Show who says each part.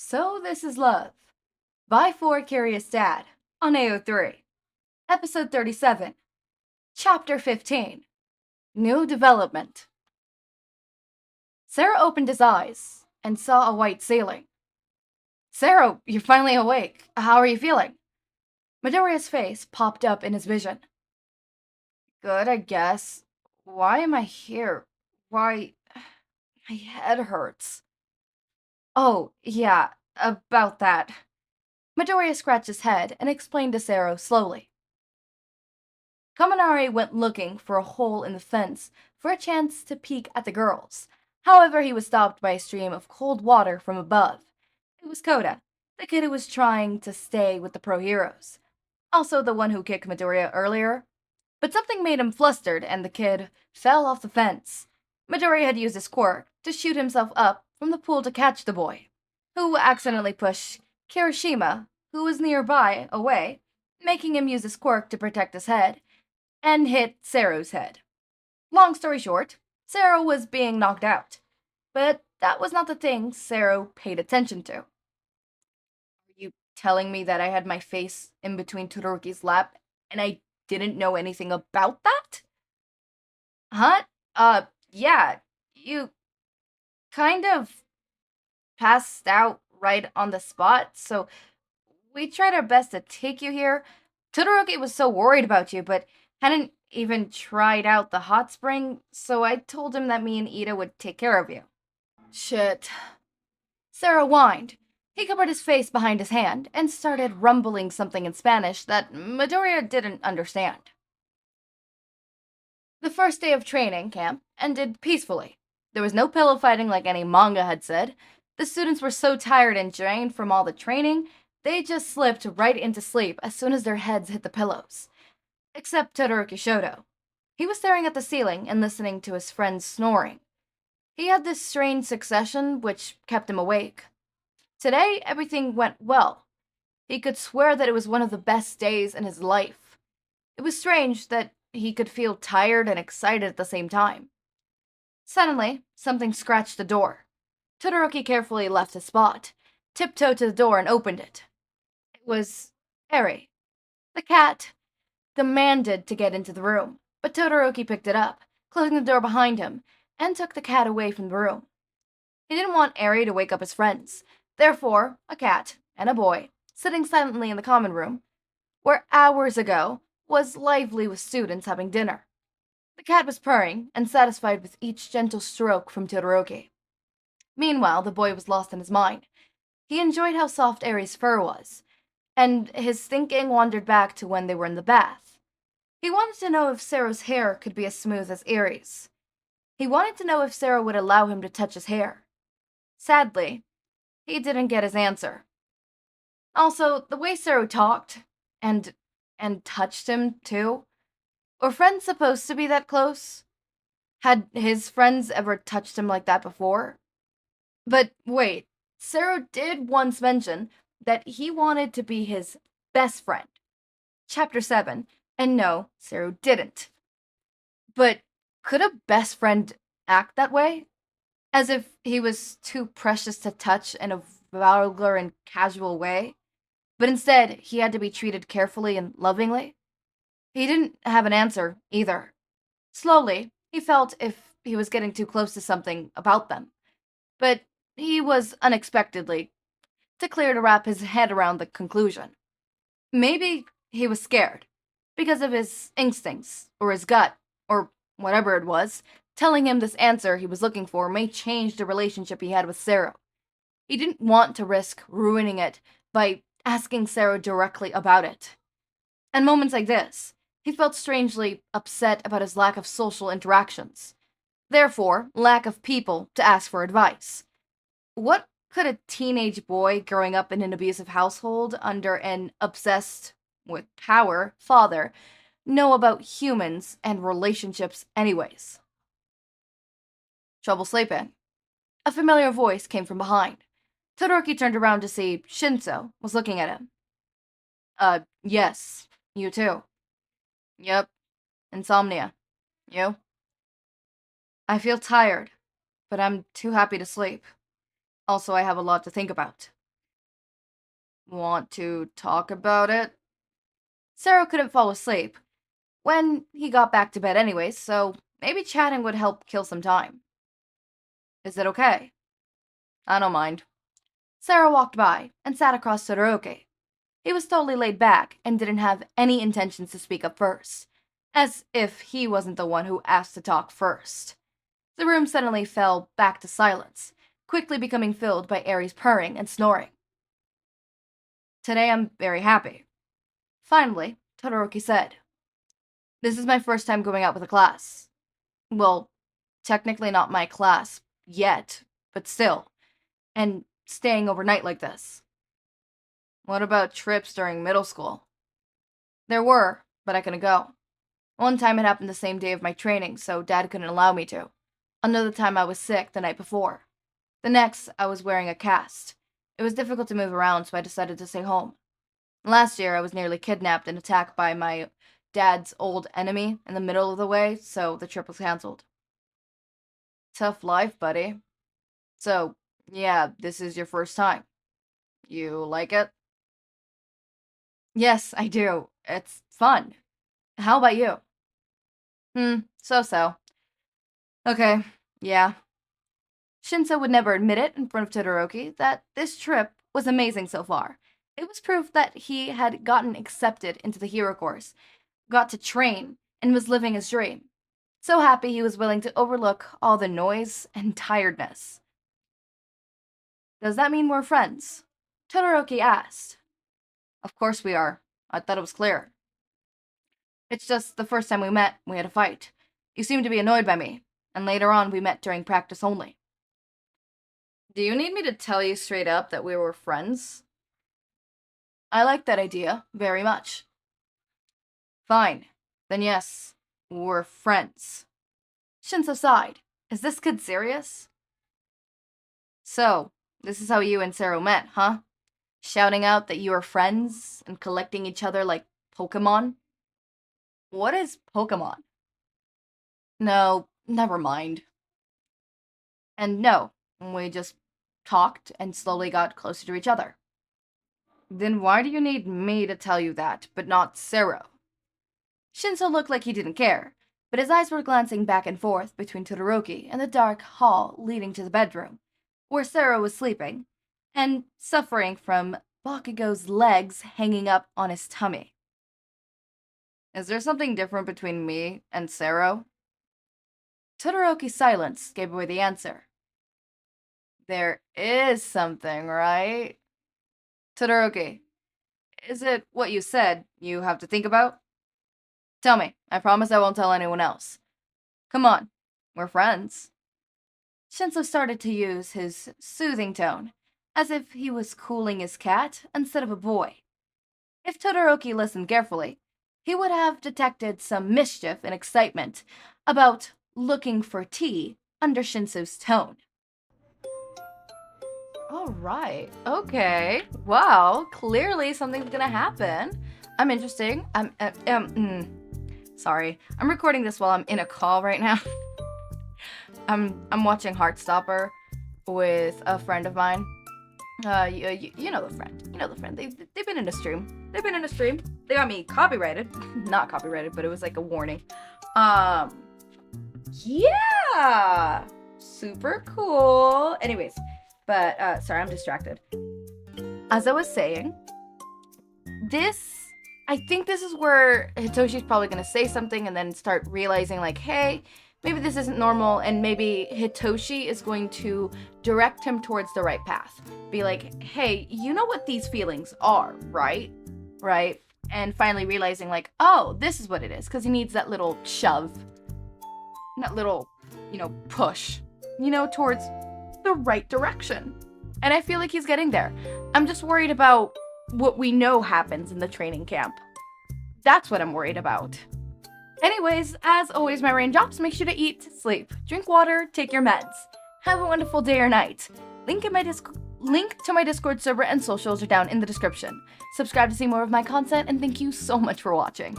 Speaker 1: So This Is Love by For Curious Dad on AO3. Episode 37. Chapter 15. New Development. Sero opened his eyes and saw a white ceiling. Sero, you're finally awake. How are you feeling? Midoriya's face popped up in his vision. Good, I guess. Why am I here? Why... my head hurts. Oh, yeah, about that. Midoriya scratched his head and explained to Sero slowly. Kaminari went looking for a hole in the fence for a chance to peek at the girls. However, he was stopped by a stream of cold water from above. It was Koda, the kid who was trying to stay with the pro heroes. Also the one who kicked Midoriya earlier. But something made him flustered and the kid fell off the fence. Midoriya had used his quirk to shoot himself up from the pool to catch the boy, who accidentally pushed Kirishima, who was nearby, away, making him use his quirk to protect his head, and hit Sero's head. Long story short, Sero was being knocked out, but that was not the thing Sero paid attention to. Are you telling me that I had my face in between Todoroki's lap and I didn't know anything about that? Huh? Yeah, you kind of passed out right on the spot, so we tried our best to take you here. Todoroki was so worried about you, but hadn't even tried out the hot spring, so I told him that me and Ida would take care of you. Shit. Sero whined. He covered his face behind his hand and started rumbling something in Spanish that Midoriya didn't understand. The first day of training camp ended peacefully. There was no pillow fighting like any manga had said. The students were so tired and drained from all the training, they just slipped right into sleep as soon as their heads hit the pillows. Except Todoroki Shoto. He was staring at the ceiling and listening to his friends snoring. He had this strange succession which kept him awake. Today, everything went well. He could swear that it was one of the best days in his life. It was strange that he could feel tired and excited at the same time. Suddenly, something scratched the door. Todoroki carefully left his spot, tiptoed to the door and opened it. It was Eri. The cat demanded to get into the room, but Todoroki picked it up, closing the door behind him, and took the cat away from the room. He didn't want Eri to wake up his friends. Therefore, a cat and a boy, sitting silently in the common room, where hours ago was lively with students having dinner. The cat was purring and satisfied with each gentle stroke from Todoroki. Meanwhile, the boy was lost in his mind. He enjoyed how soft Eri's fur was, and his thinking wandered back to when they were in the bath. He wanted to know if Sero's hair could be as smooth as Eri's. He wanted to know if Sero would allow him to touch his hair. Sadly, he didn't get his answer. Also, the way Sero talked, and touched him, too. Were friends supposed to be that close? Had his friends ever touched him like that before? But wait, Sero did once mention that he wanted to be his best friend. Chapter 7, and no, Sero didn't. But could a best friend act that way? As if he was too precious to touch in a vulgar and casual way? But instead, he had to be treated carefully and lovingly? He didn't have an answer, either. Slowly, he felt if he was getting too close to something about them. But he was unexpectedly too clear to wrap his head around the conclusion. Maybe he was scared, because of his instincts, or his gut, or whatever it was, telling him this answer he was looking for may change the relationship he had with Sero. He didn't want to risk ruining it by asking Sero directly about it. And moments like this, he felt strangely upset about his lack of social interactions. Therefore, lack of people to ask for advice. What could a teenage boy growing up in an abusive household under an obsessed, with power, father know about humans and relationships anyways? Trouble sleeping. A familiar voice came from behind. Todoroki turned around to see Shinso was looking at him. Yes. You too. Yep. Insomnia. You? I feel tired, but I'm too happy to sleep. Also, I have a lot to think about. Want to talk about it? Sero couldn't fall asleep when he got back to bed anyways, so maybe chatting would help kill some time. Is it okay? I don't mind. Sero walked by and sat across Todoroki. He was totally laid back and didn't have any intentions to speak up first, as if he wasn't the one who asked to talk first. The room suddenly fell back to silence, quickly becoming filled by Aries purring and snoring. Today I'm very happy. Finally, Todoroki said, "This is my first time going out with a class. Well, technically not my class yet, but still. And staying overnight like this." What about trips during middle school? There were, but I couldn't go. One time it happened the same day of my training, so Dad couldn't allow me to. Another time I was sick the night before. The next, I was wearing a cast. It was difficult to move around, so I decided to stay home. Last year, I was nearly kidnapped and attacked by my dad's old enemy in the middle of the way, so the trip was cancelled. Tough life, buddy. So, yeah, this is your first time. You like it? Yes, I do. It's fun. How about you? So-so. Okay, yeah. Shinso would never admit it in front of Todoroki that this trip was amazing so far. It was proof that he had gotten accepted into the hero course, got to train, and was living his dream. So happy he was willing to overlook all the noise and tiredness. Does that mean we're friends? Todoroki asked. Of course we are. I thought it was clear. It's just the first time we met, we had a fight. You seemed to be annoyed by me, and later on we met during practice only. Do you need me to tell you straight up that we were friends? I like that idea very much. Fine. Then yes, we're friends. Shinso sighed. Is this kid serious? So, this is how you and Sero met, huh? Shouting out that you are friends and collecting each other like Pokemon? What is Pokemon? No, never mind. And no, we just talked and slowly got closer to each other. Then why do you need me to tell you that, but not Sero? Shinso looked like he didn't care, but his eyes were glancing back and forth between Todoroki and the dark hall leading to the bedroom, where Sero was sleeping, and suffering from Bakugo's legs hanging up on his tummy. Is there something different between me and Sero? Todoroki's silence gave away the answer. There is something, right? Todoroki, is it what you said you have to think about? Tell me. I promise I won't tell anyone else. Come on. We're friends. Shinso started to use his soothing tone, as if he was cooling his cat instead of a boy. If Todoroki listened carefully, he would have detected some mischief and excitement about looking for tea under Shinso's tone. Alright, okay. Wow, clearly something's gonna happen. I'm interesting. Sorry, I'm recording this while I'm in a call right now. I'm watching Heartstopper with a friend of mine. You know the friend. You know the friend. They've been in a stream. They got me copyrighted. Not copyrighted, but it was like a warning. Yeah! Super cool. Anyways, but, sorry, I'm distracted. As I was saying, I think this is where Hitoshi's probably gonna say something and then start realizing, like, hey, maybe this isn't normal, and maybe Hitoshi is going to direct him towards the right path. Be like, hey, you know what these feelings are, right? Right? And finally realizing, like, oh, this is what it is, because he needs that little shove. That little, push, towards the right direction. And I feel like he's getting there. I'm just worried about what we know happens in the training camp. That's what I'm worried about. Anyways, as always, my raindrops, make sure to eat, sleep, drink water, take your meds. Have a wonderful day or night. Link to my Discord server and socials are down in the description. Subscribe to see more of my content, and thank you so much for watching.